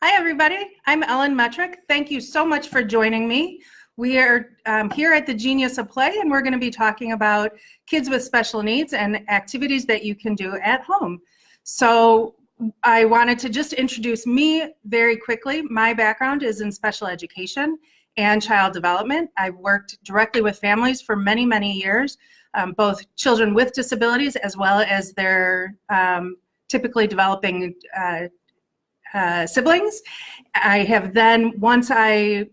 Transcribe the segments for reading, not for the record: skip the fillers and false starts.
Hi, everybody. I'm Ellen Metrick. Thank you so much for joining me. We are here at the Genius of Play, and we're going to be talking about kids with special needs and activities that you can do at home. So I wanted to just introduce me very quickly. My background is in special education and child development. I've worked directly with families for many, many years, both children with disabilities as well as their typically developing siblings. I have then, once I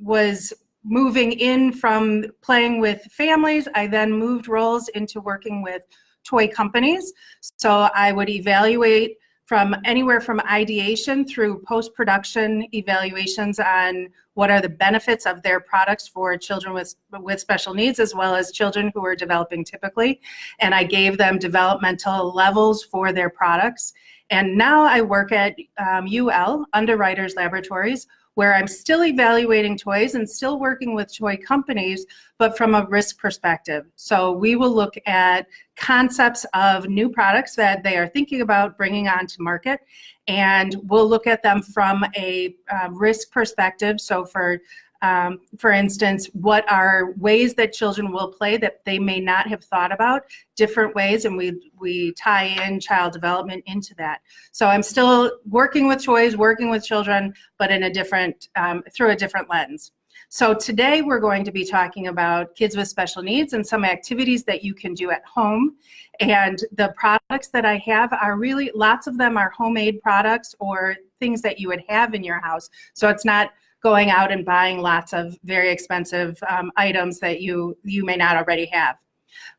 was moving in from playing with families, I then moved roles into working with toy companies. So I would evaluate from anywhere from ideation through post-production evaluations on what are the benefits of their products for children with special needs, as well as children who are developing typically. And I gave them developmental levels for their products. And now I work at UL, Underwriters Laboratories, where I'm still evaluating toys and still working with toy companies, but from a risk perspective. So we will look at concepts of new products that they are thinking about bringing onto market, and we'll look at them from a risk perspective. So for instance, what are ways that children will play that they may not have thought about, different ways, and we tie in child development into that. So I'm still working with toys, working with children, but in a different, through a different lens. So today we're going to be talking about kids with special needs and some activities that you can do at home. And the products that I have are really, lots of them are homemade products or things that you would have in your house. So it's not going out and buying lots of very expensive items that you may not already have.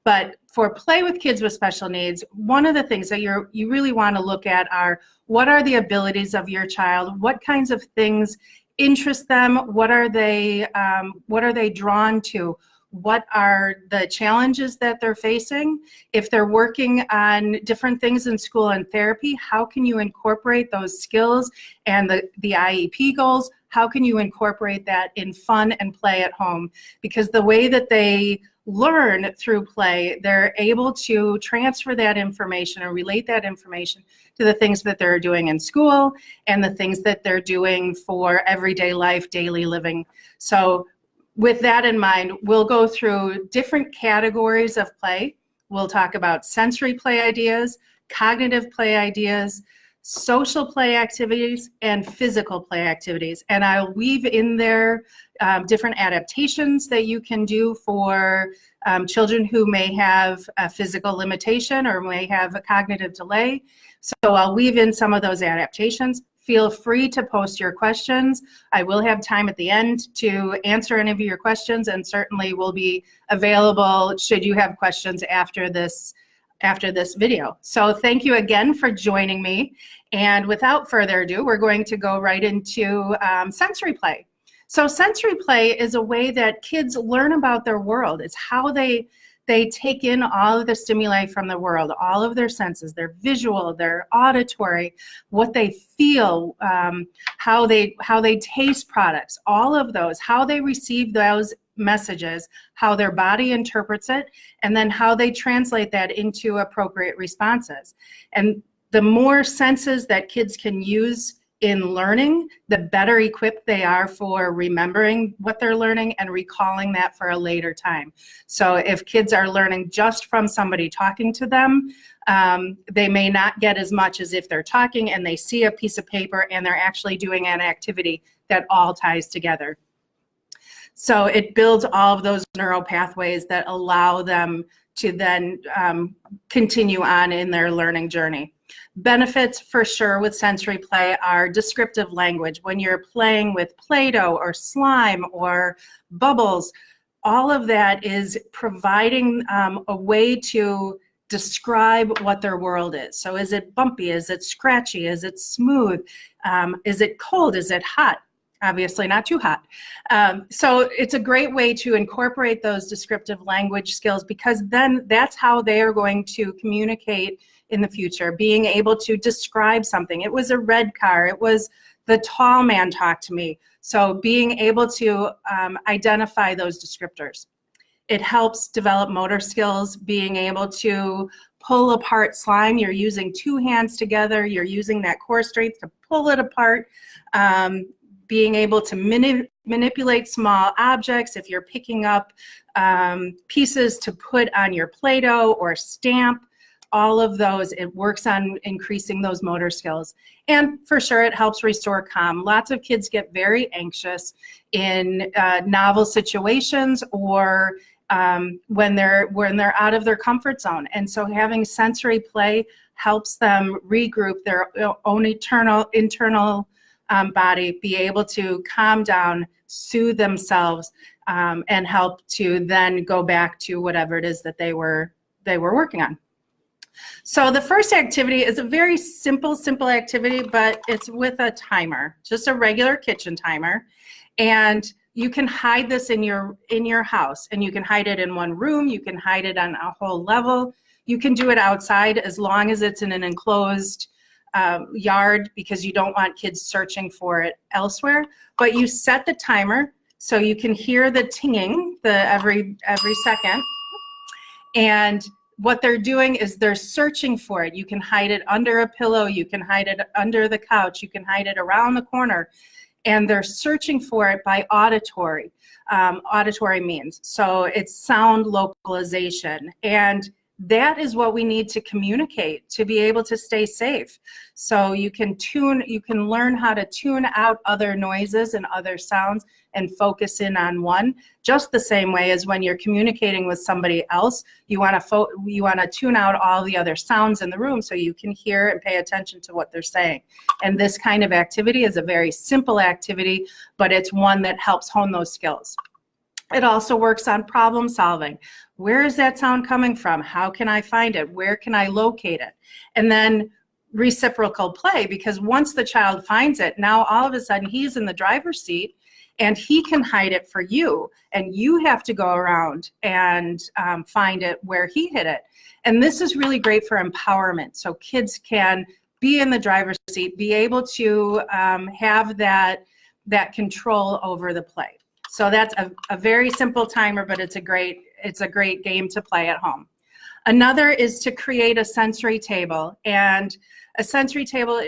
But for play with kids with special needs, one of the things that you really want to look at are, what are the abilities of your child? What kinds of things interest them? What are they drawn to? What are the challenges that they're facing? If they're working on different things in school and therapy, how can you incorporate those skills and the IEP goals? How can you incorporate that in fun and play at home? Because the way that they learn through play, they're able to transfer that information and relate that information to the things that they're doing in school and the things that they're doing for everyday life, daily living. So with that in mind, we'll go through different categories of play. We'll talk about sensory play ideas, cognitive play ideas, social play activities, and physical play activities. And I'll weave in there different adaptations that you can do for children who may have a physical limitation or may have a cognitive delay. So I'll weave in some of those adaptations. Feel free to post your questions. I will have time at the end to answer any of your questions, and certainly will be available should you have questions after this video. So thank you again for joining me. And without further ado, we're going to go right into sensory play. So sensory play is a way that kids learn about their world. It's how they take in all of the stimuli from the world, all of their senses, their visual, their auditory, what they feel, how they taste products, all of those, how they receive those messages, how their body interprets it, and then how they translate that into appropriate responses. And the more senses that kids can use in learning, the better equipped they are for remembering what they're learning and recalling that for a later time. So if kids are learning just from somebody talking to them, they may not get as much as if they're talking and they see a piece of paper and they're actually doing an activity that all ties together. So it builds all of those neural pathways that allow them to then continue on in their learning journey. Benefits for sure with sensory play are descriptive language. When you're playing with Play-Doh or slime or bubbles, all of that is providing a way to describe what their world is. So is it bumpy? Is it scratchy? Is it smooth? Is it cold? Is it hot? Obviously not too hot. So it's a great way to incorporate those descriptive language skills, because then that's how they are going to communicate in the future, being able to describe something. It was a red car. It was the tall man talked to me. So being able to identify those descriptors. It helps develop motor skills, being able to pull apart slime. You're using 2 hands together. You're using that core strength to pull it apart. Being able to manipulate small objects. If you're picking up pieces to put on your Play-Doh or stamp, all of those, it works on increasing those motor skills. And for sure, it helps restore calm. Lots of kids get very anxious in novel situations or when they're out of their comfort zone. And so having sensory play helps them regroup their own internal body, be able to calm down, soothe themselves, and help to then go back to whatever it is that they were working on. So the first activity is a very simple activity, but it's with a timer, just a regular kitchen timer. And you can hide this in your house, and you can hide it in one room. You can hide it on a whole level. You can do it outside as long as it's in an enclosed yard, because you don't want kids searching for it elsewhere. But you set the timer so you can hear the tinging every second. And what they're doing is they're searching for it. You can hide it under a pillow. You can hide it under the couch. You can hide it around the corner. And they're searching for it by auditory means. So it's sound localization. And that is what we need to communicate to be able to stay safe. So you can learn how to tune out other noises and other sounds and focus in on one, just the same way as when you're communicating with somebody else, you want to tune out all the other sounds in the room so you can hear and pay attention to what they're saying. And this kind of activity is a very simple activity, but it's one that helps hone those skills. It also works on problem solving. Where is that sound coming from? How can I find it? Where can I locate it? And then reciprocal play, because once the child finds it, now all of a sudden he's in the driver's seat and he can hide it for you. And you have to go around and find it where he hid it. And this is really great for empowerment. So kids can be in the driver's seat, be able to have that control over the play. So that's a very simple timer, but it's a great game to play at home. Another is to create a sensory table. And a sensory table,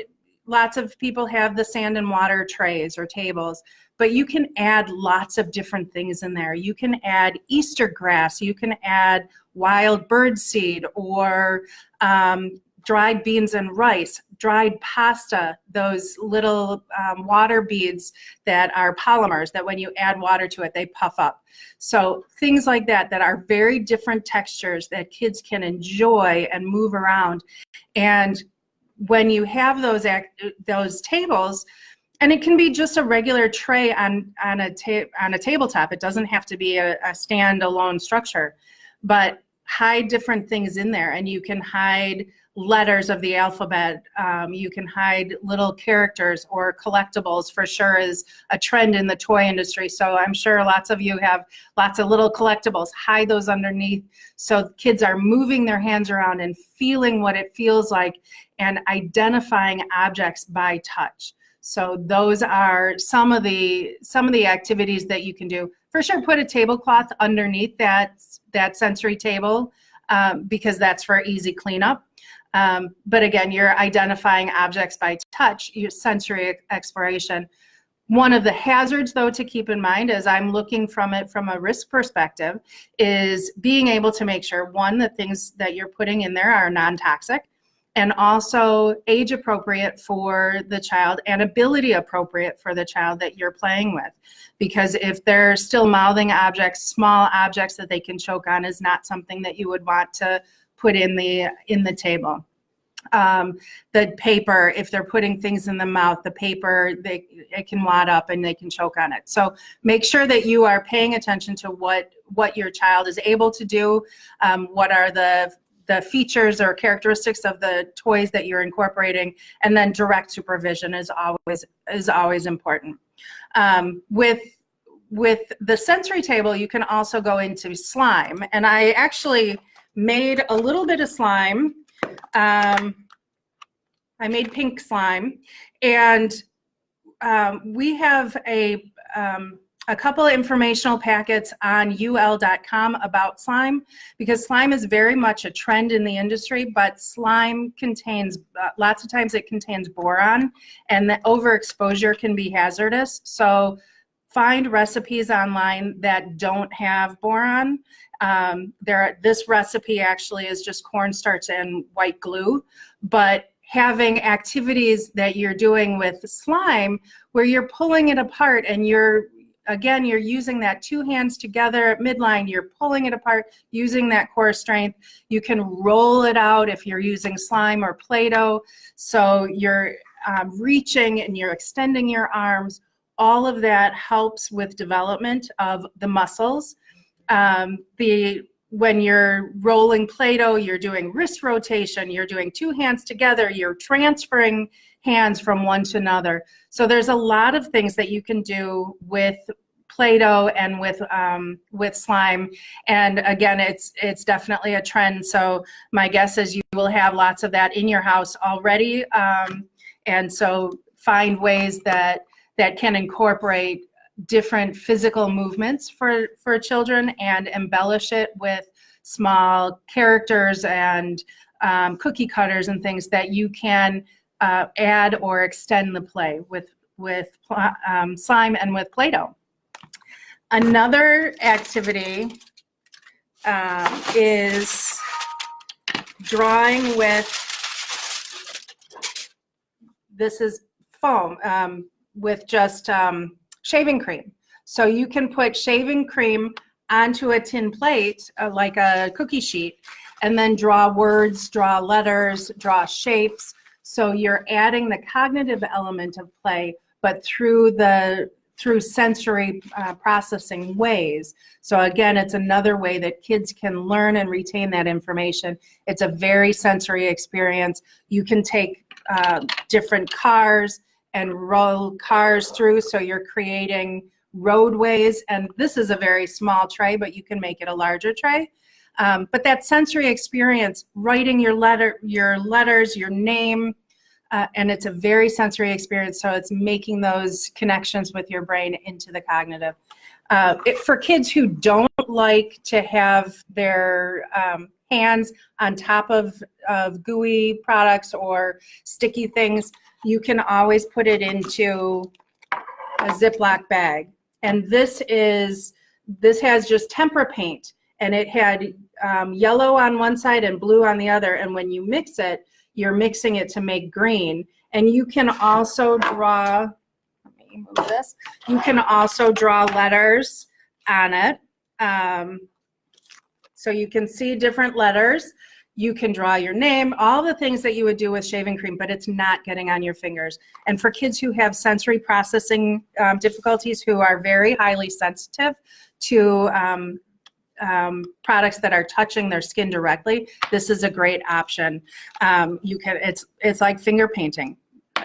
lots of people have the sand and water trays or tables, but you can add lots of different things in there. You can add Easter grass, you can add wild bird seed, or dried beans and rice, dried pasta, those little water beads that are polymers that when you add water to it, they puff up. So things like that are very different textures that kids can enjoy and move around. And when you have those tables, and it can be just a regular tray on a tabletop. It doesn't have to be a standalone structure, but hide different things in there, and you can hide letters of the alphabet. You can hide little characters or collectibles. For sure is a trend in the toy industry. So I'm sure lots of you have lots of little collectibles. Hide those underneath so kids are moving their hands around and feeling what it feels like and identifying objects by touch. So those are some of the activities that you can do. For sure, put a tablecloth underneath that sensory table because that's for easy cleanup. But again, you're identifying objects by touch, your sensory exploration. One of the hazards, though, to keep in mind as I'm looking from it from a risk perspective is being able to make sure, one, the things that you're putting in there are non-toxic, and also age appropriate for the child and ability appropriate for the child that you're playing with. Because if they're still mouthing objects, small objects that they can choke on is not something that you would want to put in the table. The paper, if they're putting things in the mouth, the paper, it can wad up and they can choke on it. So make sure that you are paying attention to what your child is able to do, what are the features or characteristics of the toys that you're incorporating, and then direct supervision is always important. With the sensory table, you can also go into slime, and I actually made a little bit of slime. I made pink slime, and we have a a couple of informational packets on ul.com about slime, because slime is very much a trend in the industry, but slime contains, lots of times it contains boron, and the overexposure can be hazardous. So find recipes online that don't have boron. This recipe actually is just cornstarch and white glue, but having activities that you're doing with slime where you're pulling it apart and you're using that two hands together at midline, you're pulling it apart using that core strength. You can roll it out if you're using slime or Play-Doh. So you're reaching and you're extending your arms. All of that helps with development of the muscles. When you're rolling Play-Doh, you're doing wrist rotation, you're doing two hands together, you're transferring hands from one to another. So there's a lot of things that you can do with Play-Doh and with slime. And again, it's definitely a trend. So my guess is you will have lots of that in your house already. And so find ways that can incorporate different physical movements for children and embellish it with small characters and cookie cutters and things that you can add or extend the play with slime and with Play-Doh. Another activity is drawing with, this is foam, with just shaving cream. So you can put shaving cream onto a tin plate, like a cookie sheet, and then draw words, draw letters, draw shapes. So you're adding the cognitive element of play, but through sensory processing ways. So again, it's another way that kids can learn and retain that information. It's a very sensory experience. You can take different cars and roll cars through, so you're creating roadways. And this is a very small tray, but you can make it a larger tray. But that sensory experience, writing your letters, your name, and it's a very sensory experience, so it's making those connections with your brain into the cognitive. For kids who don't like to have their hands on top of gooey products or sticky things, you can always put it into a Ziploc bag. And this has just tempera paint, and it had yellow on one side and blue on the other, and when you mix it, you're mixing it to make green. And you can also draw, let me move this, you can also draw letters on it. So you can see different letters. You can draw your name, all the things that you would do with shaving cream, but it's not getting on your fingers. And for kids who have sensory processing difficulties, who are very highly sensitive to products that are touching their skin directly, this is a great option. It's like finger painting.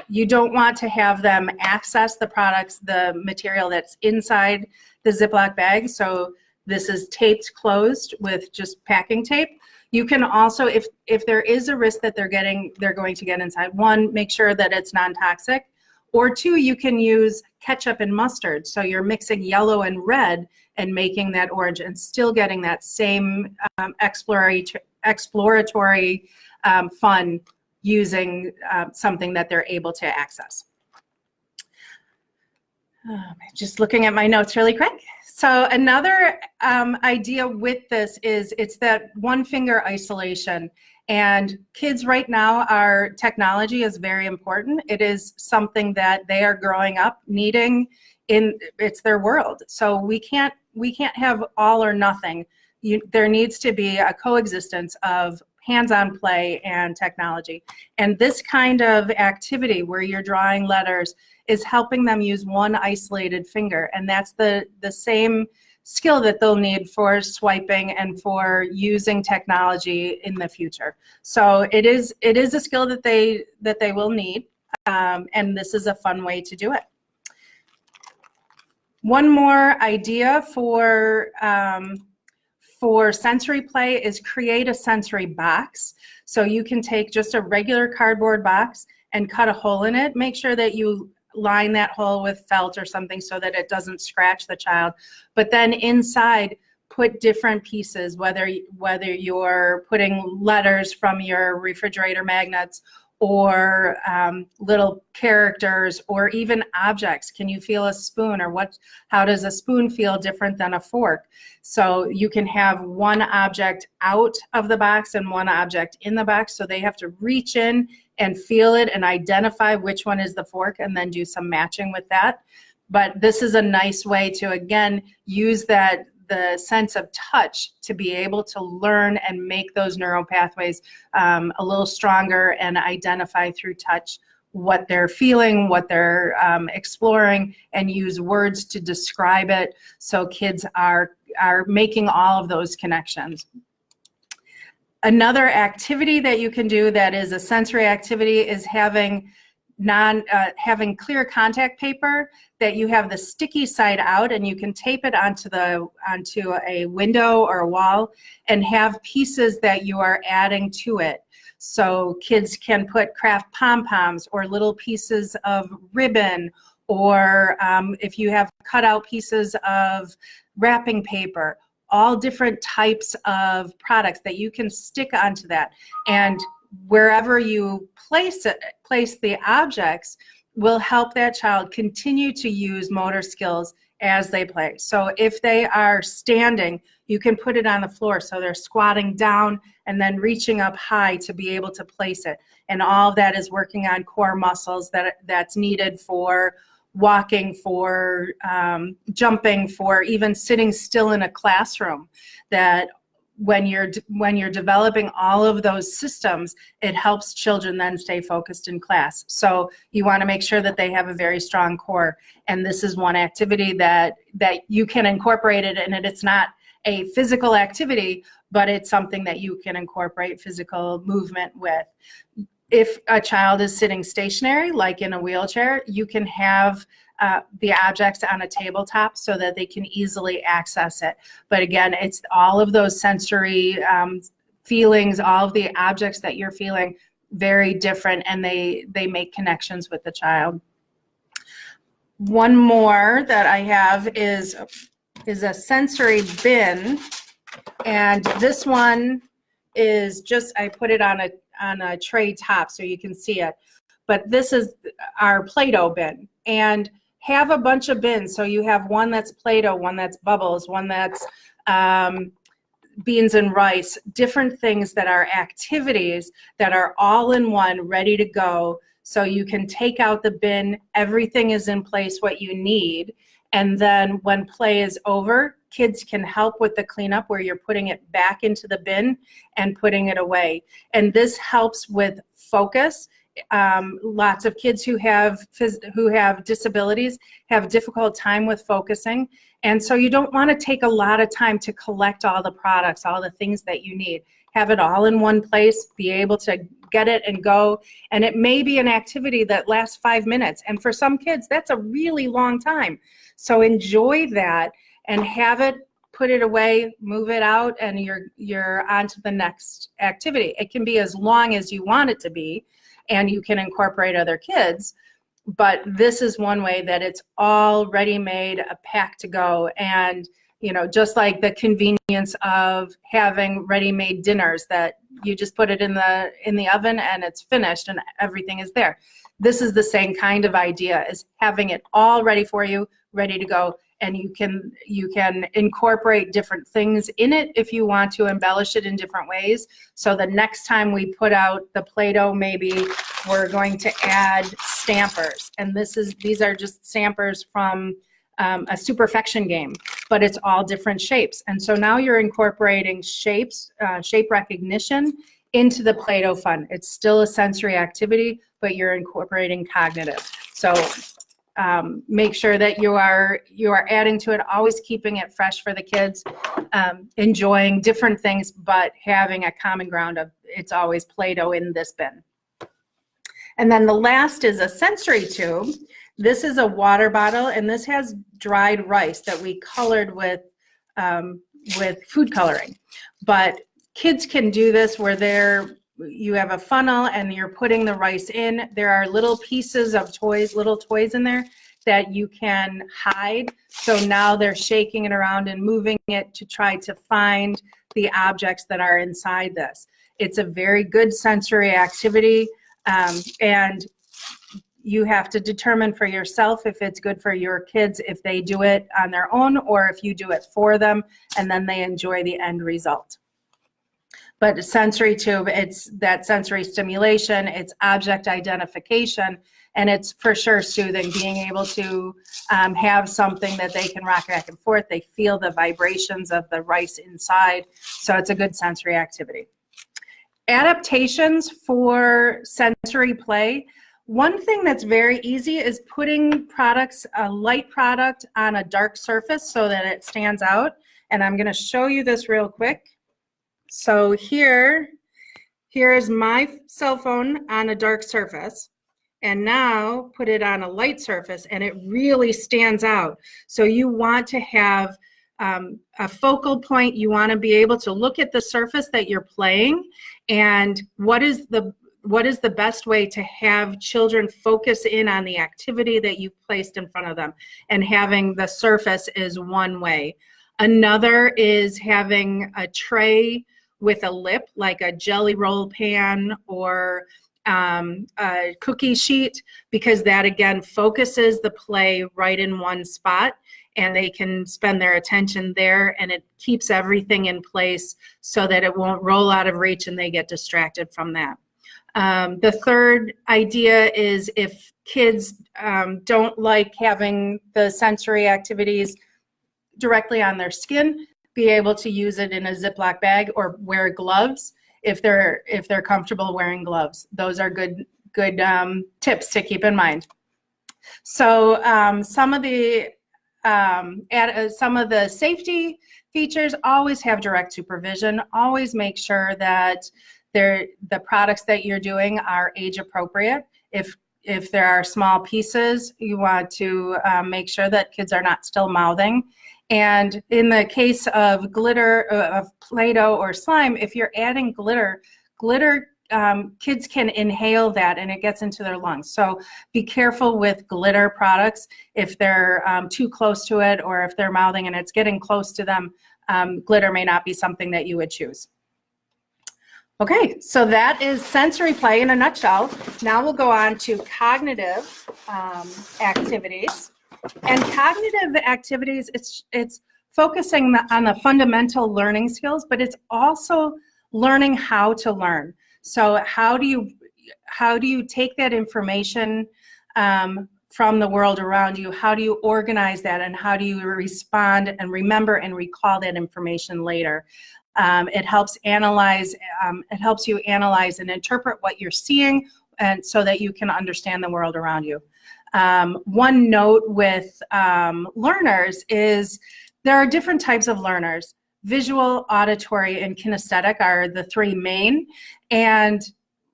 You don't want to have them access the products, the material that's inside the Ziploc bag. So this is taped closed with just packing tape. You can also, if there is a risk that they're going to get inside, one, make sure that it's non-toxic, or two, you can use ketchup and mustard. So you're mixing yellow and red and making that orange and still getting that same exploratory fun using something that they're able to access. Just looking at my notes really quick. So another idea with this is it's that one finger isolation. And kids right now, our technology is very important. It is something that they are growing up needing. It's their world. So we can't have all or nothing. There needs to be a coexistence of hands-on play and technology. And this kind of activity where you're drawing letters is helping them use one isolated finger. And that's the same skill that they'll need for swiping and for using technology in the future. So it is a skill that they will need, and this is a fun way to do it. One more idea for sensory play is create a sensory box. So you can take just a regular cardboard box and cut a hole in it. Make sure that you line that hole with felt or something so that it doesn't scratch the child. But then inside, put different pieces, whether you're putting letters from your refrigerator magnets, or little characters, or even objects. Can you feel a spoon, or how does a spoon feel different than a fork? So you can have one object out of the box and one object in the box, so they have to reach in and feel it and identify which one is the fork, and then do some matching with that. But this is a nice way to, again, use the sense of touch to be able to learn and make those neural pathways a little stronger, and identify through touch what they're feeling, what they're exploring, and use words to describe it, so kids are making all of those connections. Another activity that you can do that is a sensory activity is having clear contact paper that you have the sticky side out, and you can tape it onto a window or a wall, and have pieces that you are adding to it. So kids can put craft pom-poms or little pieces of ribbon, or if you have cutout pieces of wrapping paper, all different types of products that you can stick onto that. And wherever you place the objects will help that child continue to use motor skills as they play. So if they are standing, you can put it on the floor, so they're squatting down and then reaching up high to be able to place it. And all of that is working on core muscles that's needed for walking, for jumping, for even sitting still in a classroom. That when you're developing all of those systems, it helps children then stay focused in class. So you want to make sure that they have a very strong core, and this is one activity that you can incorporate it in. And it's not a physical activity, but it's something that you can incorporate physical movement with. If a child is sitting stationary, like in a wheelchair, you can have the objects on a tabletop so that they can easily access it. But again, it's all of those sensory feelings, all of the objects that you're feeling, very different, and they make connections with the child. One more that I have is a sensory bin, and this one is just, I put it on a tray top so you can see it. But this is our Play-Doh bin, and have a bunch of bins. So you have one that's Play-Doh, one that's bubbles, one that's beans and rice, different things that are activities that are all in one, ready to go. So you can take out the bin, everything is in place what you need, and then when play is over, kids can help with the cleanup where you're putting it back into the bin and putting it away. And this helps with focus. Lots of kids who have disabilities have difficult time with focusing, and so you don't want to take a lot of time to collect all the products, all the things that you need. Have it all in one place, be able to get it and go. And it may be an activity that lasts 5 minutes, and for some kids that's a really long time. So enjoy that and have it, put it away, move it out, and you're on to the next activity. It can be as long as you want it to be, and you can incorporate other kids, but this is one way that it's all ready-made, a pack to go. And just like the convenience of having ready-made dinners that you just put it in the oven and it's finished and everything is there. This is the same kind of idea, is having it all ready for you, ready to go. And you can incorporate different things in it if you want to embellish it in different ways. So the next time we put out the Play-Doh, maybe we're going to add stampers. And these are just stampers from a Superfection game, but it's all different shapes. And so now you're incorporating shapes, shape recognition into the Play-Doh fun. It's still a sensory activity, but you're incorporating cognitive. So make sure that you are adding to it, always keeping it fresh for the kids, enjoying different things, but having a common ground of it's always Play-Doh in this bin. And then the last is a sensory tube. This is a water bottle, and this has dried rice that we colored with food coloring. But kids can do this where they're you have a funnel and you're putting the rice in. There are little pieces of toys, little toys in there that you can hide. So now they're shaking it around and moving it to try to find the objects that are inside this. It's a very good sensory activity, and you have to determine for yourself if it's good for your kids, if they do it on their own or if you do it for them and then they enjoy the end result. But a sensory tube, it's that sensory stimulation, it's object identification, and it's for sure soothing, being able to have something that they can rock back and forth. They feel the vibrations of the rice inside, so it's a good sensory activity. Adaptations for sensory play. One thing that's very easy is putting products, a light product on a dark surface so that it stands out. And I'm going to show you this real quick. So here is my cell phone on a dark surface. And now put it on a light surface and it really stands out. So you want to have a focal point. You want to be able to look at the surface that you're playing and what is the best way to have children focus in on the activity that you've placed in front of them, and having the surface is one way. Another is having a tray with a lip, like a jelly roll pan or a cookie sheet, because that again focuses the play right in one spot and they can spend their attention there, and it keeps everything in place so that it won't roll out of reach and they get distracted from that. The third idea is if kids don't like having the sensory activities directly on their skin, be able to use it in a Ziploc bag or wear gloves if they're comfortable wearing gloves. Those are good tips to keep in mind. So some of the safety features: always have direct supervision. Always make sure that the products that you're doing are age appropriate. If there are small pieces, you want to make sure that kids are not still mouthing. And in the case of glitter, of Play-Doh or slime, if you're adding glitter, kids can inhale that and it gets into their lungs. So be careful with glitter products. If they're too close to it, or if they're mouthing and it's getting close to them, glitter may not be something that you would choose. Okay, so that is sensory play in a nutshell. Now we'll go on to cognitive activities. And cognitive activities, it's focusing on the fundamental learning skills, but it's also learning how to learn. So how do you take that information from the world around you? How do you organize that, and how do you respond and remember and recall that information later? It helps analyze. It helps you analyze and interpret what you're seeing, and so that you can understand the world around you. One note with learners is there are different types of learners. Visual, auditory, and kinesthetic are the three main. And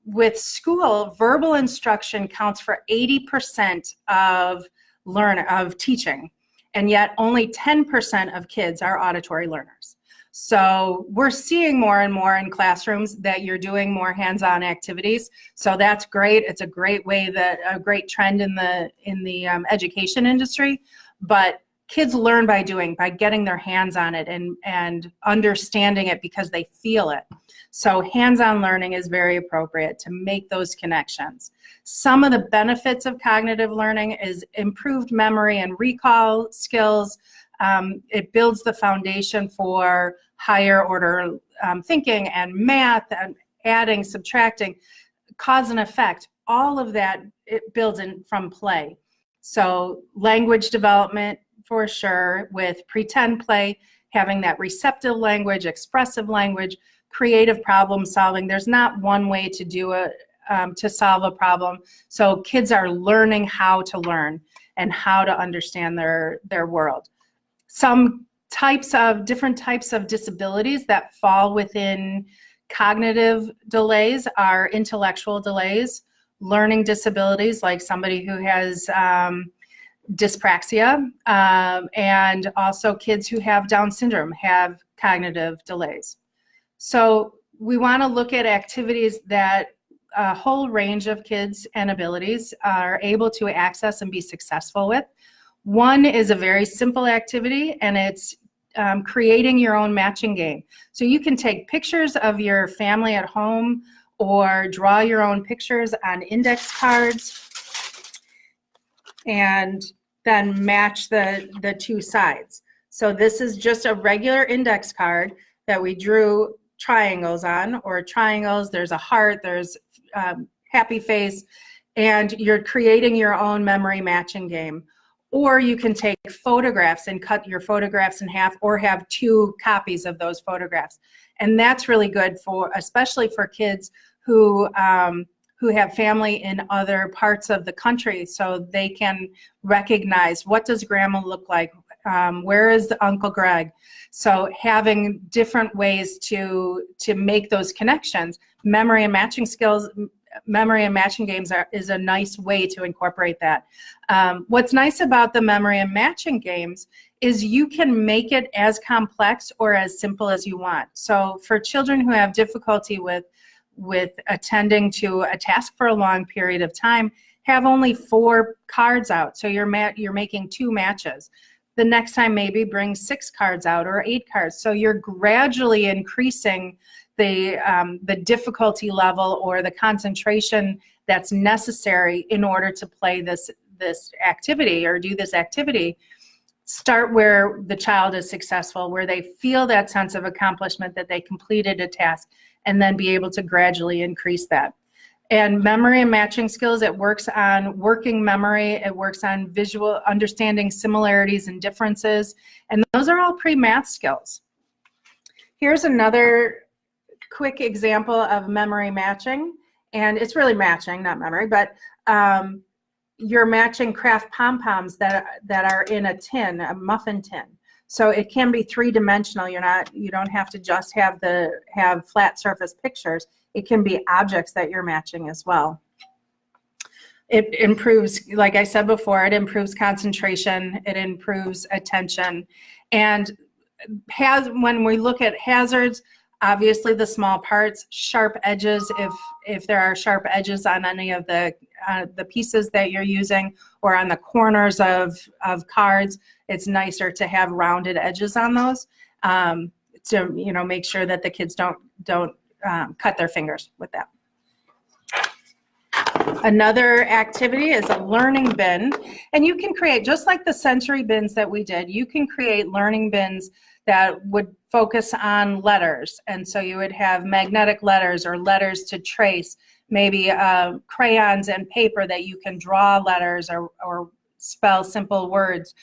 with school, verbal instruction counts for 80% of teaching, and yet only 10% of kids are auditory learners. So we're seeing more and more in classrooms that you're doing more hands-on activities. So that's great. It's a great way, a great trend in the education industry. But kids learn by doing, by getting their hands on it and understanding it because they feel it. So hands-on learning is very appropriate to make those connections. Some of the benefits of cognitive learning is improved memory and recall skills. It builds the foundation for higher order thinking and math and adding, subtracting, cause and effect. All of that, it builds in from play. So language development for sure, with pretend play, having that receptive language, expressive language, creative problem solving. There's not one way to do it, to solve a problem. So kids are learning how to learn and how to understand their world. Some different types of disabilities that fall within cognitive delays are intellectual delays, learning disabilities like somebody who has dyspraxia, and also kids who have Down syndrome have cognitive delays. So we want to look at activities that a whole range of kids and abilities are able to access and be successful with. One is a very simple activity, and it's creating your own matching game. So you can take pictures of your family at home or draw your own pictures on index cards and then match the two sides. So this is just a regular index card that we drew triangles on, or triangles, there's a heart, there's happy face, and you're creating your own memory matching game. Or you can take photographs and cut your photographs in half, or have two copies of those photographs. And that's really good for, especially for kids who have family in other parts of the country, so they can recognize, what does grandma look like? Where is the Uncle Greg? So having different ways to make those connections, memory and matching skills, memory and matching games is a nice way to incorporate that. What's nice about the memory and matching games is you can make it as complex or as simple as you want. So for children who have difficulty with attending to a task for a long period of time, have only 4 cards out. So you're making 2 matches. The next time maybe bring 6 cards out, or 8 cards. So you're gradually increasing the difficulty level or the concentration that's necessary in order to play this activity or do this activity. Start where the child is successful, where they feel that sense of accomplishment that they completed a task, and then be able to gradually increase that. And memory and matching skills, it works on working memory, it works on visual understanding similarities and differences, and those are all pre-math skills. Here's another quick example of memory matching, and it's really matching, not memory, but you're matching craft pom-poms that are in a tin, a muffin tin. So it can be 3-dimensional. You don't have to just have flat surface pictures. It can be objects that you're matching as well. It improves, like I said before, it improves concentration, it improves attention. And when we look at hazards, obviously the small parts, sharp edges, if there are sharp edges on any of the pieces that you're using, or on the corners of cards, it's nicer to have rounded edges on those to make sure that the kids don't cut their fingers with that. Another activity is a learning bin, and you can create, just like the sensory bins that we did, you can create learning bins that would focus on letters. And so you would have magnetic letters or letters to trace, maybe crayons and paper that you can draw letters or spell simple words.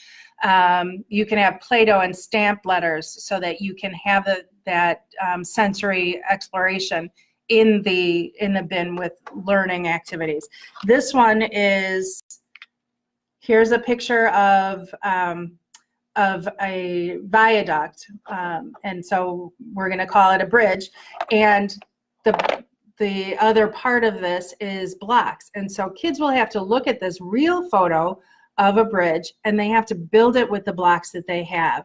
You can have Play-Doh and stamped letters so that you can have that sensory exploration in the bin with learning activities. This one is, here's a picture of a viaduct, and so we're going to call it a bridge, and the other part of this is blocks. And so kids will have to look at this real photo of a bridge, and they have to build it with the blocks that they have.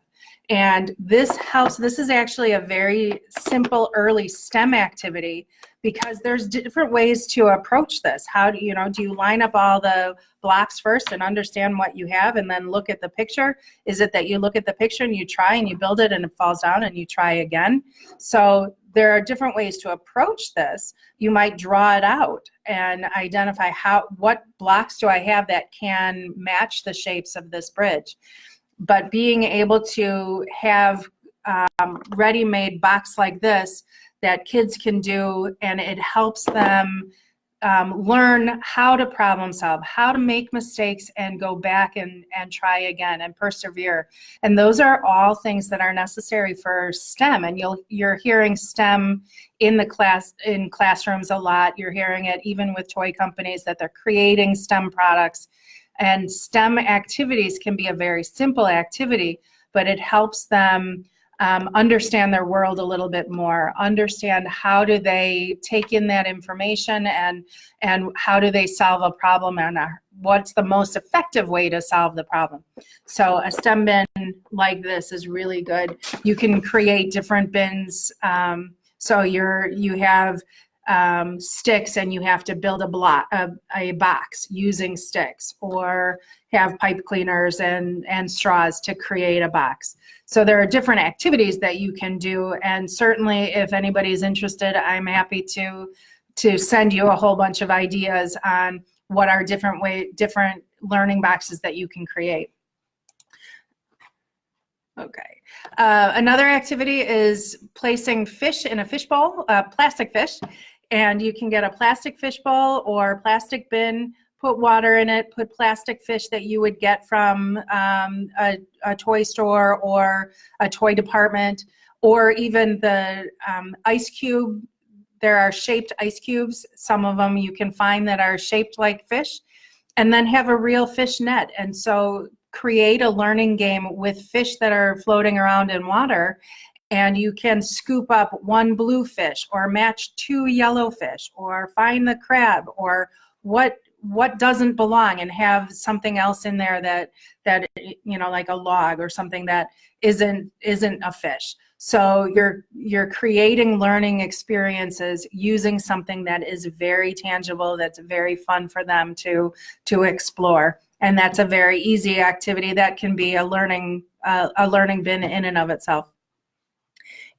And this helps. This is actually a very simple early STEM activity, because there's different ways to approach this. How do you line up all the blocks first and understand what you have and then look at the picture? Is it that you look at the picture and you try and you build it and it falls down and you try again? So there are different ways to approach this. You might draw it out and identify what blocks do I have that can match the shapes of this bridge. But being able to have ready-made box like this that kids can do, and it helps them learn how to problem solve, how to make mistakes and go back and try again and persevere. And those are all things that are necessary for STEM. And you're hearing STEM in classrooms a lot. You're hearing it even with toy companies, that they're creating STEM products. And STEM activities can be a very simple activity, but it helps them understand their world a little bit more, understand how do they take in that information, and how do they solve a problem, and what's the most effective way to solve the problem. So a STEM bin like this is really good. You can create different bins So you have sticks and you have to build a box using sticks, or have pipe cleaners and straws to create a box. So there are different activities that you can do, and certainly if anybody's interested, I'm happy to send you a whole bunch of ideas on what are different learning boxes that you can create. Okay. Another activity is placing fish in a fishbowl, plastic fish, and you can get a plastic fishbowl or plastic bin, put water in it, put plastic fish that you would get from a toy store or a toy department, or even the ice cube. There are shaped ice cubes. Some of them you can find that are shaped like fish, and then have a real fish net. And so create a learning game with fish that are floating around in water, and you can scoop up one blue fish or match two yellow fish or find the crab or what doesn't belong, and have something else in there that like a log or something that isn't a fish. So you're creating learning experiences using something that is very tangible, that's very fun for them to explore. And that's a very easy activity that can be a learning bin in and of itself.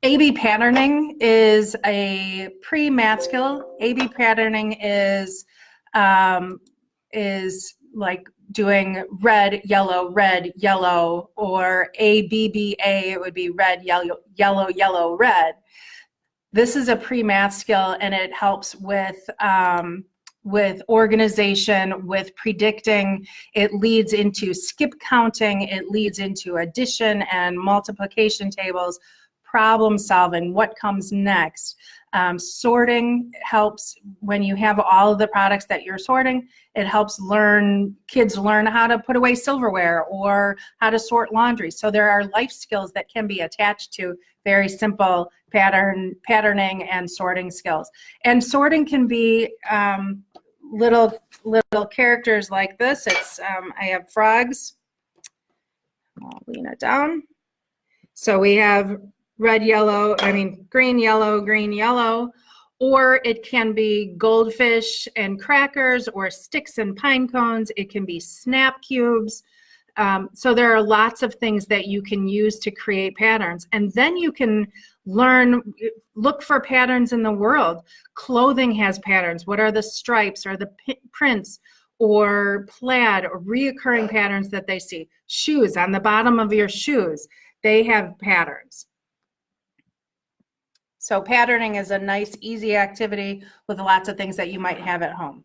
A/B patterning is a pre-math skill. A/B patterning is like doing red, yellow, or ABBA, it would be red, yellow, red. This is a pre-math skill, and it helps with organization, with predicting. It leads into skip counting. It leads into addition and multiplication tables, problem solving, what comes next. Sorting helps when you have all of the products that you're sorting. It helps kids learn how to put away silverware or how to sort laundry. So there are life skills that can be attached to very simple patterning and sorting skills. And sorting can be little characters like this. It's I have frogs. I'll lean it down. So we have green, yellow, or it can be goldfish and crackers, or sticks and pine cones. It can be snap cubes. So there are lots of things that you can use to create patterns. And then you can look for patterns in the world. Clothing has patterns. What are the stripes or the prints or plaid or reoccurring patterns that they see? Shoes, on the bottom of your shoes, they have patterns. So patterning is a nice, easy activity with lots of things that you might have at home.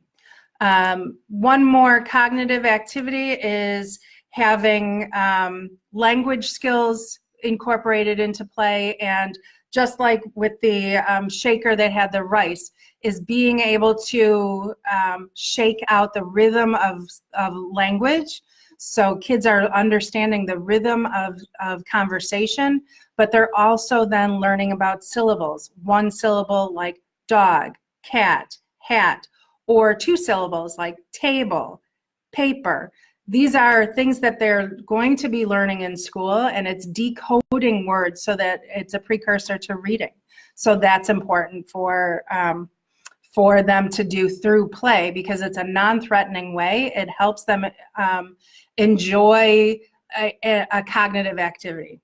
One more cognitive activity is having language skills incorporated into play. And just like with the shaker that had the rice, is being able to shake out the rhythm of language. So kids are understanding the rhythm of conversation, but they're also then learning about syllables. One syllable like dog, cat, hat, or two syllables like table, paper. These are things that they're going to be learning in school, and it's decoding words so that it's a precursor to reading. So that's important for them to do through play, because it's a non-threatening way. It helps them enjoy a cognitive activity.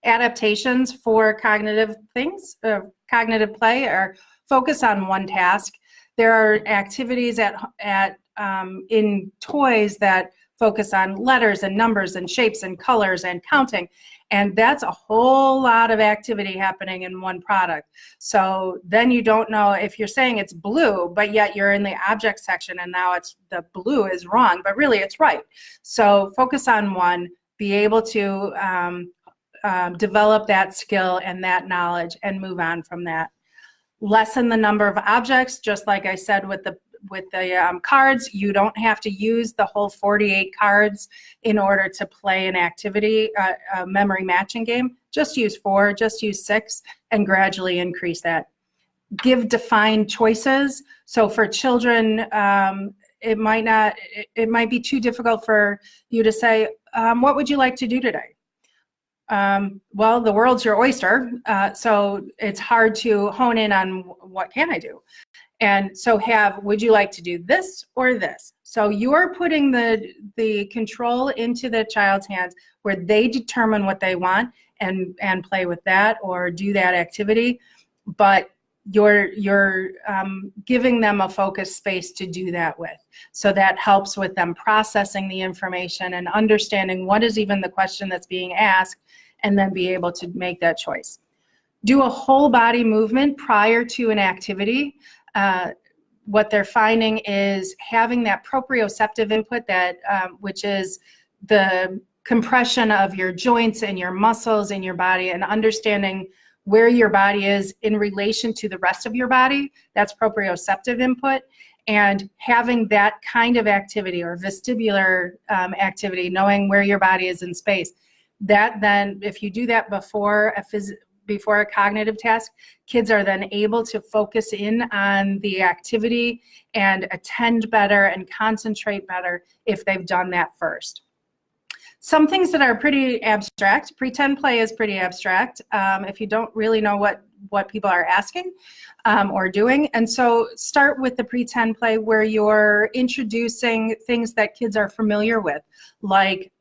Adaptations for cognitive things, cognitive play, are focus on one task. There are activities in toys that focus on letters and numbers and shapes and colors and counting. And that's a whole lot of activity happening in one product. So then you don't know if you're saying it's blue, but yet you're in the object section and now the blue is wrong, but really it's right. So focus on one, be able to develop that skill and that knowledge and move on from that. Lessen the number of objects, just like I said with the cards. You don't have to use the whole 48 cards in order to play an activity, a memory matching game. Just use 4, just use 6, and gradually increase that. Give defined choices. So for children, it might be too difficult for you to say, what would you like to do today? Well, the world's your oyster, so it's hard to hone in on what can I do. And so would you like to do this or this? So you're putting the control into the child's hands where they determine what they want and play with that or do that activity, but you're giving them a focused space to do that with. So that helps with them processing the information and understanding what is even the question that's being asked, and then be able to make that choice. Do a whole body movement prior to an activity. What they're finding is having that proprioceptive input, that which is the compression of your joints and your muscles in your body, and understanding where your body is in relation to the rest of your body. That's proprioceptive input. And having that kind of activity, or vestibular activity, knowing where your body is in space, that then, if you do that before a cognitive task, kids are then able to focus in on the activity and attend better and concentrate better if they've done that first. Some things that are pretty abstract. Pretend play is pretty abstract if you don't really know what people are asking or doing. And so start with the pretend play where you're introducing things that kids are familiar with, like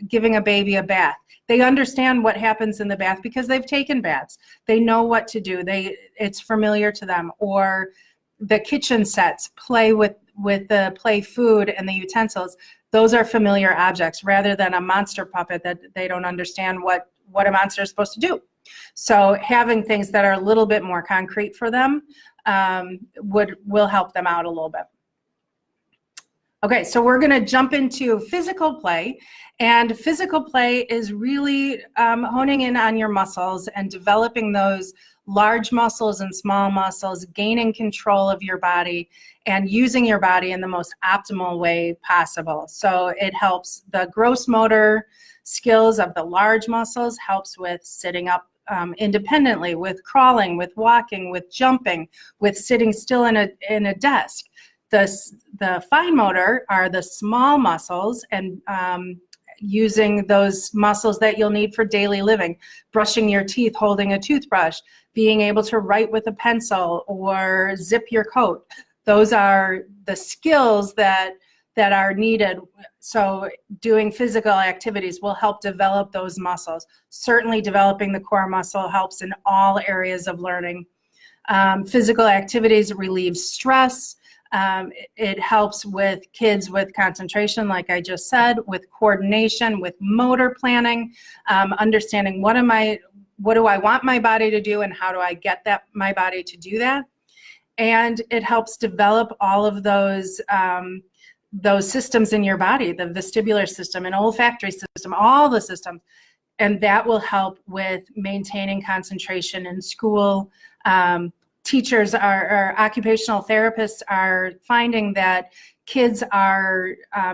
giving a baby a bath. They understand what happens in the bath because they've taken baths. They know what to do. It's familiar to them. Or the kitchen sets, play with the play food and the utensils. Those are familiar objects, rather than a monster puppet that they don't understand what a monster is supposed to do. So having things that are a little bit more concrete for them will help them out a little bit. Okay, so we're going to jump into physical play, and physical play is really honing in on your muscles and developing those large muscles and small muscles, gaining control of your body and using your body in the most optimal way possible. So it helps the gross motor skills of the large muscles, helps with sitting up independently, with crawling, with walking, with jumping, with sitting still in a desk. The fine motor are the small muscles, and using those muscles that you'll need for daily living, brushing your teeth, holding a toothbrush, being able to write with a pencil or zip your coat. Those are the skills that are needed. So doing physical activities will help develop those muscles. Certainly developing the core muscle helps in all areas of learning. Physical activities relieve stress. It helps with kids with concentration, like I just said, with coordination, with motor planning, understanding what do I want my body to do and how do I get my body to do that. And it helps develop all of those systems in your body, the vestibular system and olfactory system, all the systems. And that will help with maintaining concentration in school. Teachers or occupational therapists are finding that kids are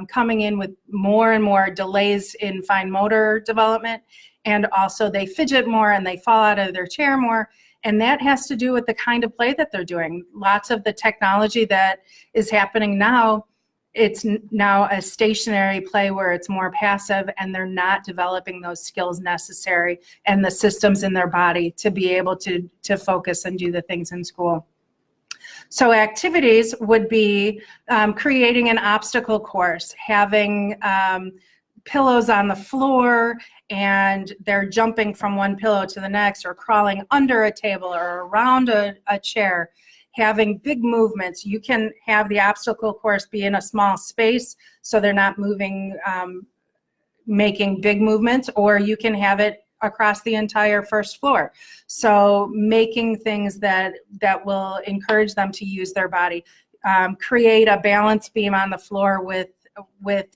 coming in with more and more delays in fine motor development, and also they fidget more and they fall out of their chair more. And that has to do with the kind of play that they're doing. Lots of the technology that is happening now, it's now a stationary play where it's more passive, and they're not developing those skills necessary and the systems in their body to be able to focus and do the things in school. So activities would be creating an obstacle course, having pillows on the floor, and they're jumping from one pillow to the next, or crawling under a table or around a chair. Having big movements. You can have the obstacle course be in a small space so they're not moving, making big movements, or you can have it across the entire first floor. So making things that will encourage them to use their body. Create a balance beam on the floor with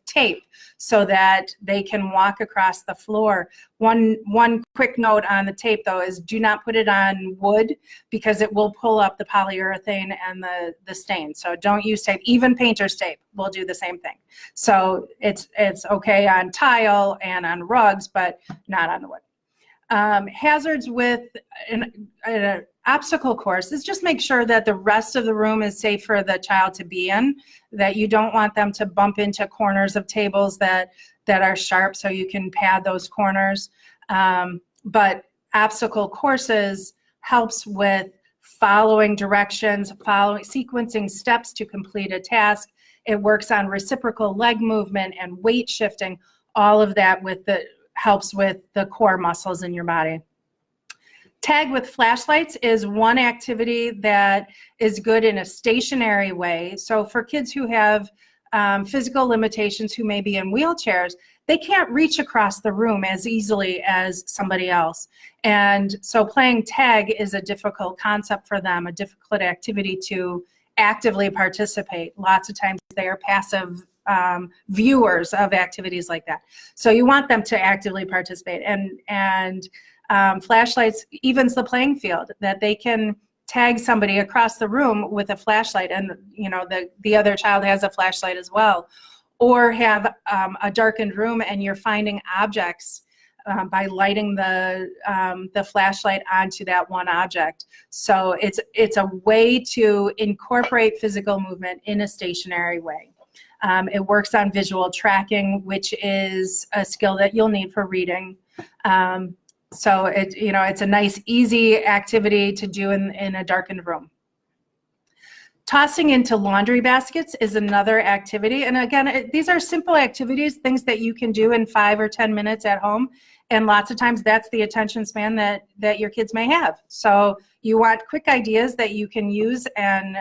tape so that they can walk across the floor. One quick note on the tape, though, is do not put it on wood because it will pull up the polyurethane and the stain. So don't use tape. Even painter's tape will do the same thing. So it's okay on tile and on rugs, but not on the wood. Hazards with an obstacle course is just make sure that the rest of the room is safe for the child to be in, that you don't want them to bump into corners of tables that are sharp, so you can pad those corners. But obstacle courses helps with following directions, sequencing steps to complete a task. It works on reciprocal leg movement and weight shifting, all of that helps with the core muscles in your body. Tag with flashlights is one activity that is good in a stationary way. So for kids who have physical limitations, who may be in wheelchairs, they can't reach across the room as easily as somebody else. And so playing tag is a difficult concept for them, a difficult activity to actively participate. Lots of times they are passive viewers of activities like that. So you want them to actively participate. And flashlights evens the playing field, that they can tag somebody across the room with a flashlight, and the other child has a flashlight as well, or have a darkened room and you're finding objects by lighting the flashlight onto that one object. So it's a way to incorporate physical movement in a stationary way. It works on visual tracking, which is a skill that you'll need for reading. So it's a nice, easy activity to do in a darkened room. Tossing into laundry baskets is another activity. And again, these are simple activities, things that you can do in 5 or 10 minutes at home. And lots of times that's the attention span that your kids may have. So you want quick ideas that you can use and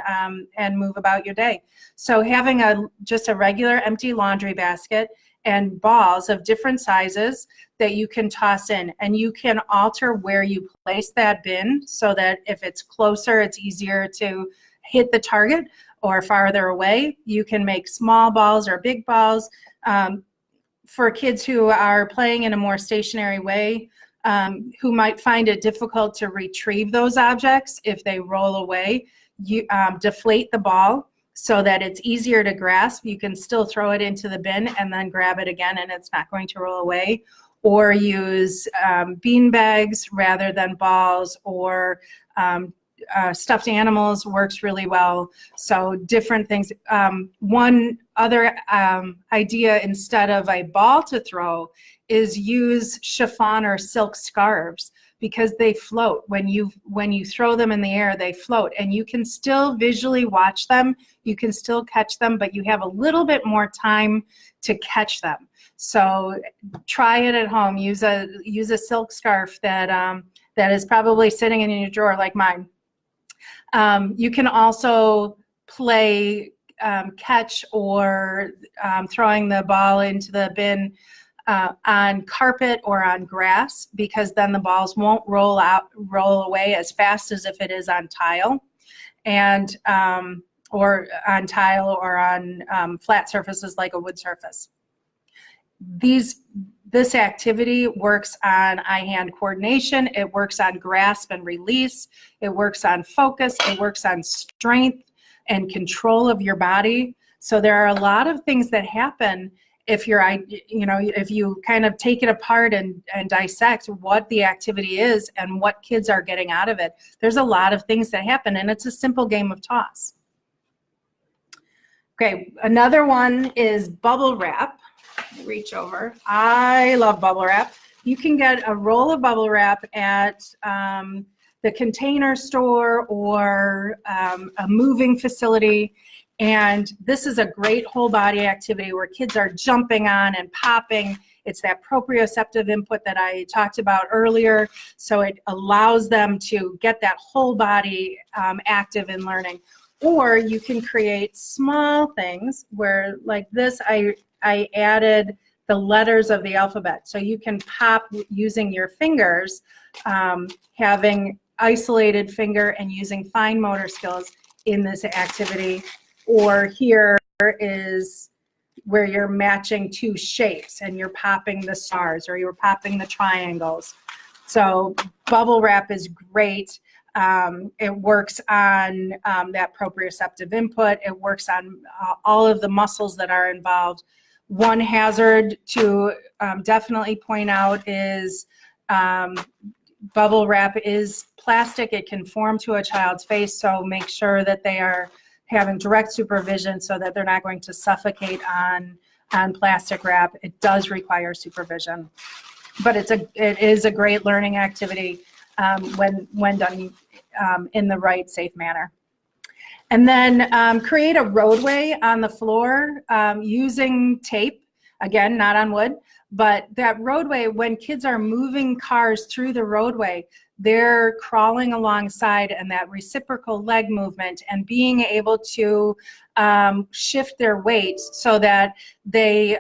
move about your day. So having just a regular empty laundry basket and balls of different sizes that you can toss in, and you can alter where you place that bin so that if it's closer, it's easier to hit the target, or farther away, you can make small balls or big balls. For kids who are playing in a more stationary way, who might find it difficult to retrieve those objects if they roll away, you deflate the ball so that it's easier to grasp. You can still throw it into the bin and then grab it again, and it's not going to roll away. Or use bean bags rather than balls, or stuffed animals works really well. So different things. One other idea, instead of a ball to throw, is use chiffon or silk scarves, because they float. When you throw them in the air, they float, and you can still visually watch them. You can still catch them, but you have a little bit more time to catch them. So try it at home. Use a silk scarf that is probably sitting in your drawer like mine. You can also play catch or throwing the ball into the bin on carpet or on grass, because then the balls won't roll away as fast as if it is on tile, and or on tile or on flat surfaces like a wood surface. This activity works on eye-hand coordination. It works on grasp and release. It works on focus. It works on strength and control of your body. So there are a lot of things that happen if you kind of take it apart and dissect what the activity is and what kids are getting out of it. There's a lot of things that happen, and it's a simple game of toss. Okay, another one is bubble wrap. Reach over. I love bubble wrap. You can get a roll of bubble wrap at the Container Store or a moving facility. And this is a great whole body activity where kids are jumping on and popping. It's that proprioceptive input that I talked about earlier. So it allows them to get that whole body active in learning. Or you can create small things where, like this, I added the letters of the alphabet. So you can pop using your fingers, having isolated finger and using fine motor skills in this activity. Or here is where you're matching two shapes and you're popping the stars or you're popping the triangles. So bubble wrap is great. It works on that proprioceptive input. It works on all of the muscles that are involved. One hazard to definitely point out is bubble wrap is plastic. It can form to a child's face, so make sure that they are having direct supervision so that they're not going to suffocate on plastic wrap. It does require supervision. but it is a great learning activity when done in the right, safe manner. And then create a roadway on the floor using tape, again, not on wood, but that roadway, when kids are moving cars through the roadway, they're crawling alongside, and that reciprocal leg movement and being able to shift their weight so that they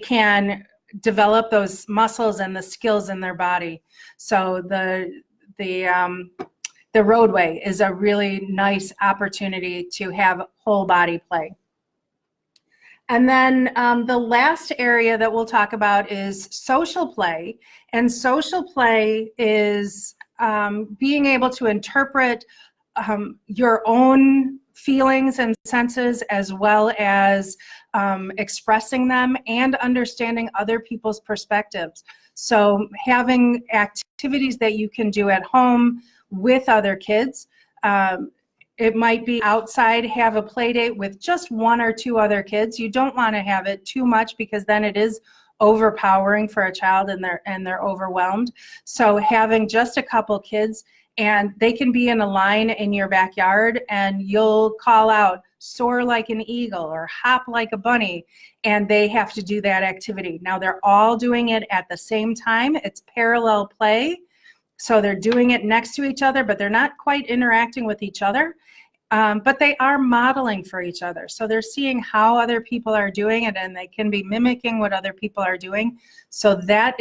can develop those muscles and the skills in their body. So the roadway is a really nice opportunity to have whole body play. And then the last area that we'll talk about is social play. And social play is being able to interpret your own feelings and senses, as well as expressing them and understanding other people's perspectives. So having activities that you can do at home with other kids. It might be outside, have a play date with just one or two other kids. You don't want to have it too much, because then it is overpowering for a child and they're overwhelmed. So having just a couple kids, and they can be in a line in your backyard, and you'll call out, soar like an eagle or hop like a bunny, and they have to do that activity. Now they're all doing it at the same time. It's parallel play. So they're doing it next to each other, but they're not quite interacting with each other. But they are modeling for each other. So they're seeing how other people are doing it, and they can be mimicking what other people are doing. So that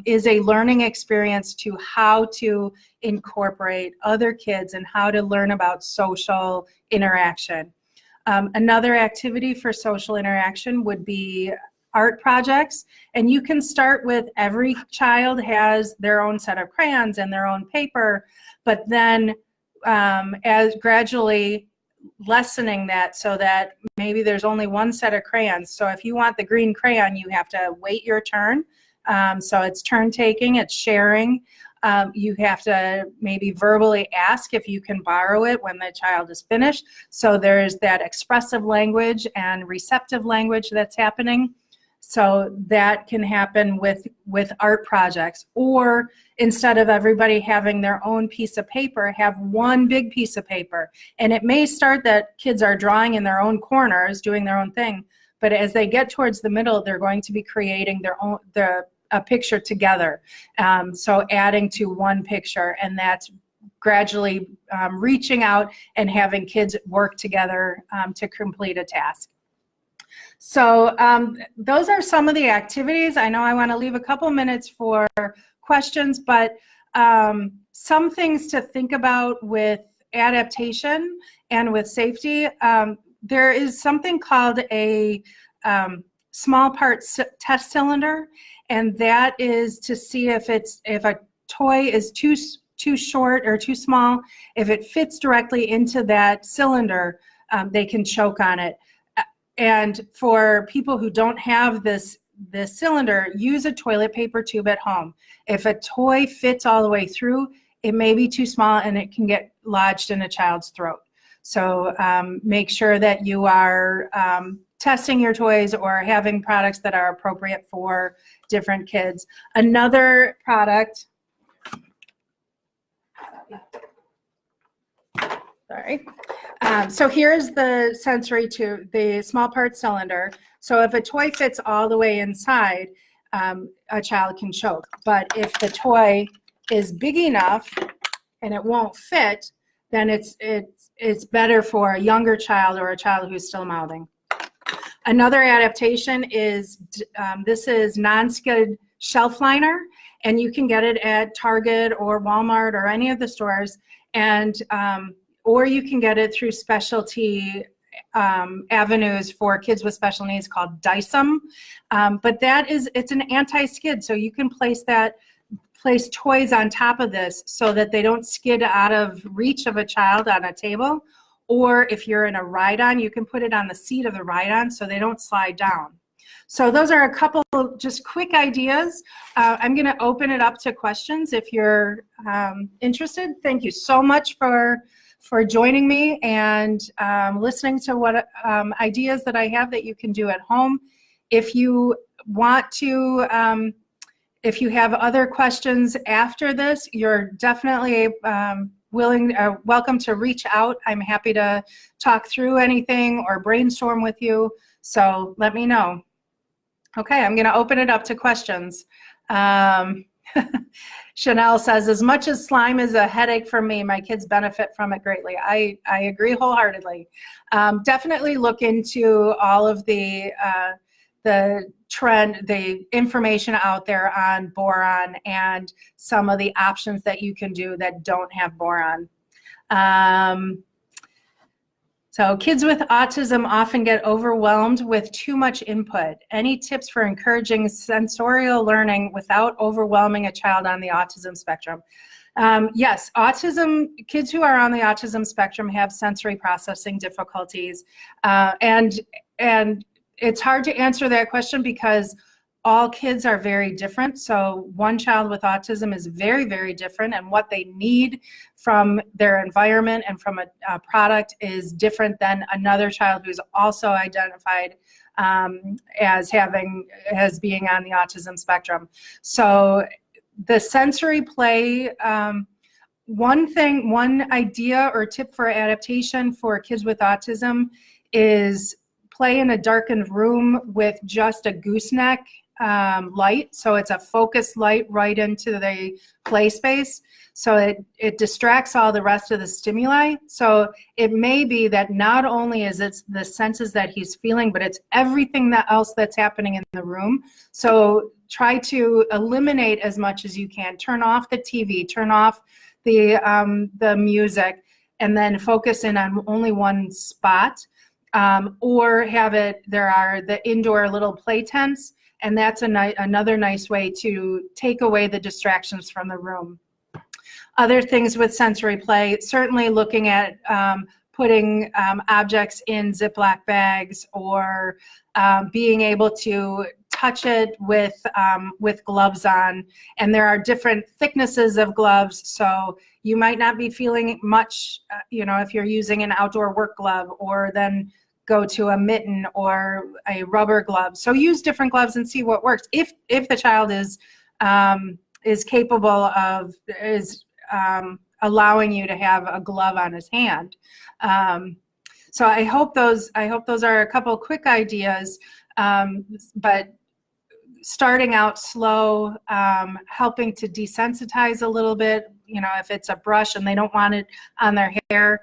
is a learning experience to how to incorporate other kids and how to learn about social interaction. Another activity for social interaction would be art projects, and you can start with, every child has their own set of crayons and their own paper, but then as gradually lessening that, so that maybe there's only one set of crayons. So if you want the green crayon, you have to wait your turn. So it's turn taking, it's sharing. You have to maybe verbally ask if you can borrow it when the child is finished. So there's that expressive language and receptive language that's happening. So that can happen with art projects. Or instead of everybody having their own piece of paper, have one big piece of paper. And it may start that kids are drawing in their own corners, doing their own thing, but as they get towards the middle, they're going to be creating a picture together. So adding to one picture, and that's gradually reaching out and having kids work together to complete a task. So those are some of the activities. I know I want to leave a couple minutes for questions, but some things to think about with adaptation and with safety. There is something called a small part test cylinder, and that is to see if a toy is too short or too small. If it fits directly into that cylinder, they can choke on it. And for people who don't have this cylinder, use a toilet paper tube at home. If a toy fits all the way through, it may be too small and it can get lodged in a child's throat. So make sure that you are testing your toys or having products that are appropriate for different kids. Another product, sorry. So here's the sensory tube, the small part cylinder. So if a toy fits all the way inside, a child can choke. But if the toy is big enough and it won't fit, then it's better for a younger child or a child who's still mouthing. Another adaptation is, this is non-skid shelf liner, and you can get it at Target or Walmart or any of the stores, and or you can get it through specialty avenues for kids with special needs called DICEM. But it's an anti-skid, so you can place toys on top of this so that they don't skid out of reach of a child on a table. Or if you're in a ride-on, you can put it on the seat of the ride-on so they don't slide down. So those are a couple just quick ideas. I'm going to open it up to questions if you're interested. Thank you so much for joining me and listening to what ideas that I have that you can do at home. If you want to, if you have other questions after this, you're definitely welcome to reach out. I'm happy to talk through anything or brainstorm with you. So let me know. Okay, I'm going to open it up to questions. Chanel says, as much as slime is a headache for me, my kids benefit from it greatly. I agree wholeheartedly. Definitely look into all of the trend, the information out there on boron and some of the options that you can do that don't have boron. So kids with autism often get overwhelmed with too much input. Any tips for encouraging sensorial learning without overwhelming a child on the autism spectrum? Yes, kids who are on the autism spectrum have sensory processing difficulties. And it's hard to answer that question because all kids are very different. So one child with autism is very, very different, and what they need from their environment and from a product is different than another child who's also identified as being on the autism spectrum. So the sensory play, one idea or tip for adaptation for kids with autism is play in a darkened room with just a gooseneck light. So it's a focused light right into the play space. So it distracts all the rest of the stimuli. So it may be that not only is it the senses that he's feeling, but it's everything else that's happening in the room. So try to eliminate as much as you can. Turn off the TV, turn off the music, and then focus in on only one spot. Or there are the indoor little play tents, and that's another nice way to take away the distractions from the room. Other things with sensory play, certainly looking at putting objects in Ziploc bags, or being able to touch it with gloves on. And there are different thicknesses of gloves, so you might not be feeling much, if you're using an outdoor work glove, or then go to a mitten or a rubber glove. So use different gloves and see what works. If the child is capable of allowing you to have a glove on his hand. So I hope those are a couple quick ideas, but starting out slow, helping to desensitize a little bit, if it's a brush and they don't want it on their hair,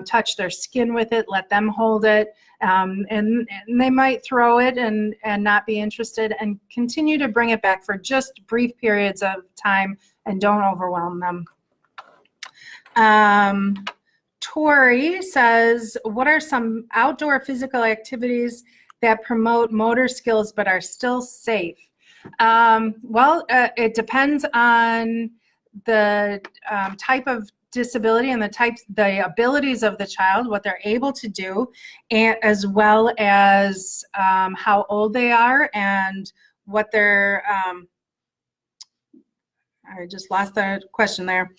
touch their skin with it, let them hold it, and they might throw it and not be interested, and continue to bring it back for just brief periods of time and don't overwhelm them. Tori says, what are some outdoor physical activities that promote motor skills but are still safe? Well, it depends on the type of disability and the abilities of the child, what they're able to do, and as well as how old they are and what their I just lost the question there.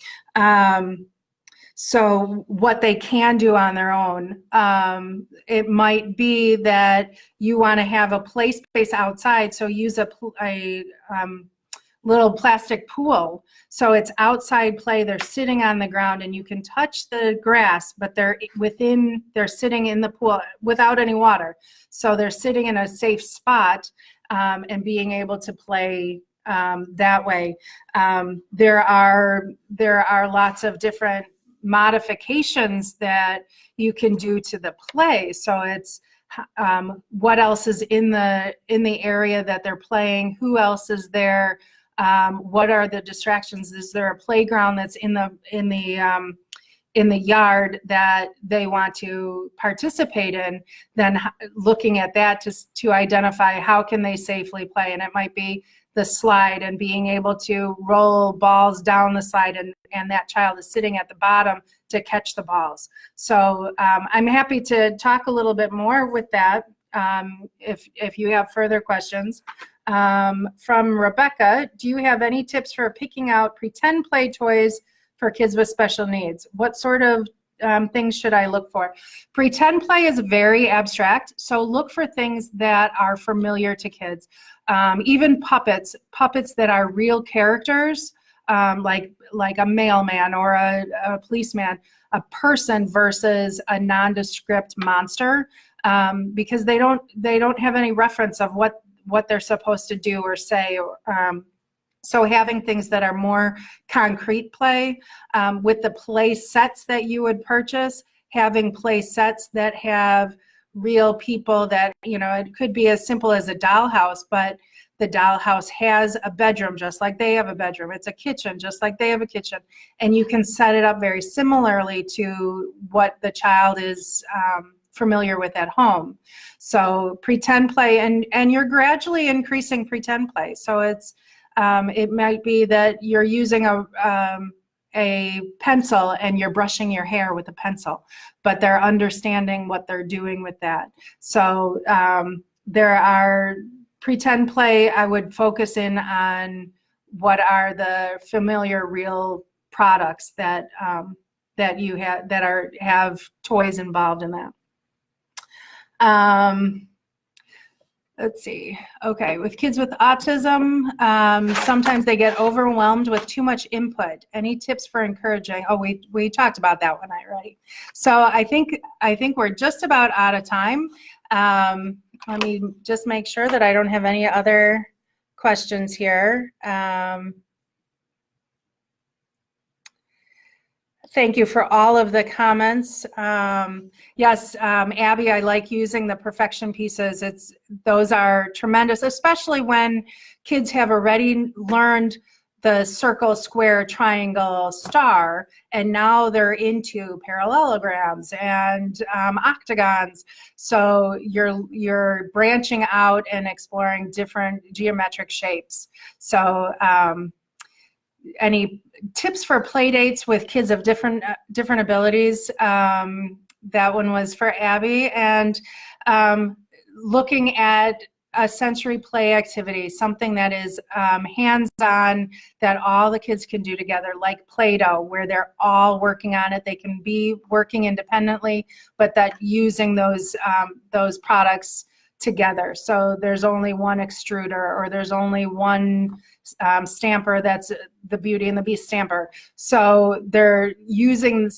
So what they can do on their own. It might be that you want to have a play space outside, so use a little plastic pool. So it's outside play. They're sitting on the ground and you can touch the grass, but they're sitting in the pool without any water. So they're sitting in a safe spot and being able to play that way. There are lots of different modifications that you can do to the play. So it's what else is in the area that they're playing, who else is there, what are the distractions? Is there a playground that's in the yard that they want to participate in? Then looking at that to identify how can they safely play, and it might be the slide and being able to roll balls down the slide, and that child is sitting at the bottom to catch the balls. So I'm happy to talk a little bit more with that if you have further questions. From Rebecca, do you have any tips for picking out pretend play toys for kids with special needs? What sort of things should I look for? Pretend play is very abstract, so look for things that are familiar to kids. Even puppets that are real characters, like a mailman or a policeman, a person versus a nondescript monster, because they don't have any reference of what they're supposed to do or say. So having things that are more concrete play, with the play sets that you would purchase, having play sets that have real people that, it could be as simple as a dollhouse, but the dollhouse has a bedroom just like they have a bedroom. It's a kitchen just like they have a kitchen. And you can set it up very similarly to what the child is familiar with at home. So pretend play, and you're gradually increasing pretend play. So it might be that you're using a pencil and you're brushing your hair with a pencil, but they're understanding what they're doing with that. So there are pretend play. I would focus in on what are the familiar real products that you have that have toys involved in that. Let's see. Okay, with kids with autism, sometimes they get overwhelmed with too much input. Any tips for encouraging? Oh, we talked about that one already. So I think we're just about out of time. Let me just make sure that I don't have any other questions here. Thank you for all of the comments. Yes, Abby, I like using the perfection pieces. Those are tremendous, especially when kids have already learned the circle, square, triangle, star, and now they're into parallelograms and octagons. So you're branching out and exploring different geometric shapes. So any tips for play dates with kids of different abilities? That one was for Abby. And looking at a sensory play activity, something that is hands-on, that all the kids can do together, like Play-Doh, where they're all working on it. They can be working independently, but that using those products together. So there's only one extruder, or there's only one stamper that's the Beauty and the Beast stamper. So they're using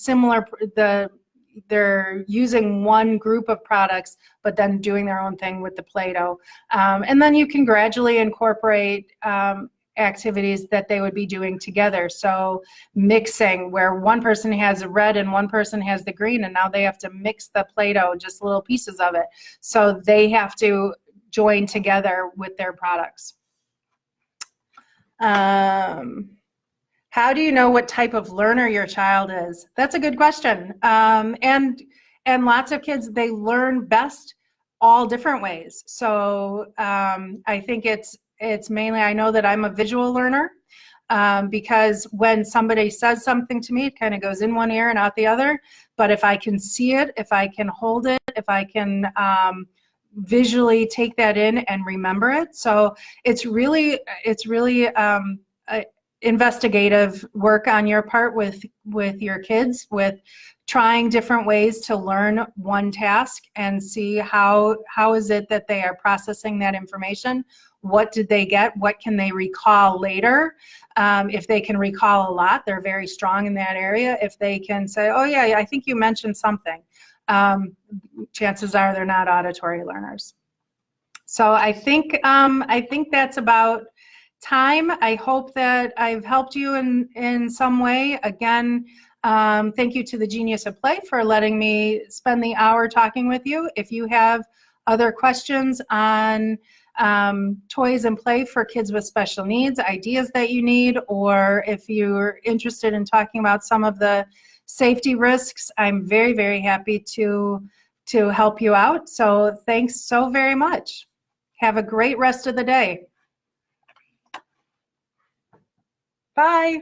they're using one group of products, but then doing their own thing with the Play-Doh. And then you can gradually incorporate activities that they would be doing together. So mixing, where one person has the red and one person has the green, and now they have to mix the Play-Doh, just little pieces of it. So they have to join together with their products. How do you know what type of learner your child is? That's a good question. And lots of kids, they learn best all different ways. So I think it's mainly, I know that I'm a visual learner, because when somebody says something to me, it kind of goes in one ear and out the other. But if I can see it, if I can hold it, if I can visually take that in and remember it. So it's really investigative work on your part with your kids, with trying different ways to learn one task and see how is it that they are processing that information. What did they get? What can they recall later? If they can recall a lot, they're very strong in that area. If they can say, oh yeah, I think you mentioned something, chances are they're not auditory learners. So I think that's about time. I hope that I've helped you in some way. Again, thank you to the Genius of Play for letting me spend the hour talking with you. If you have other questions on toys and play for kids with special needs, ideas that you need, or if you're interested in talking about some of the safety risks, I'm very, very happy to help you out. So thanks so very much. Have a great rest of the day. Bye.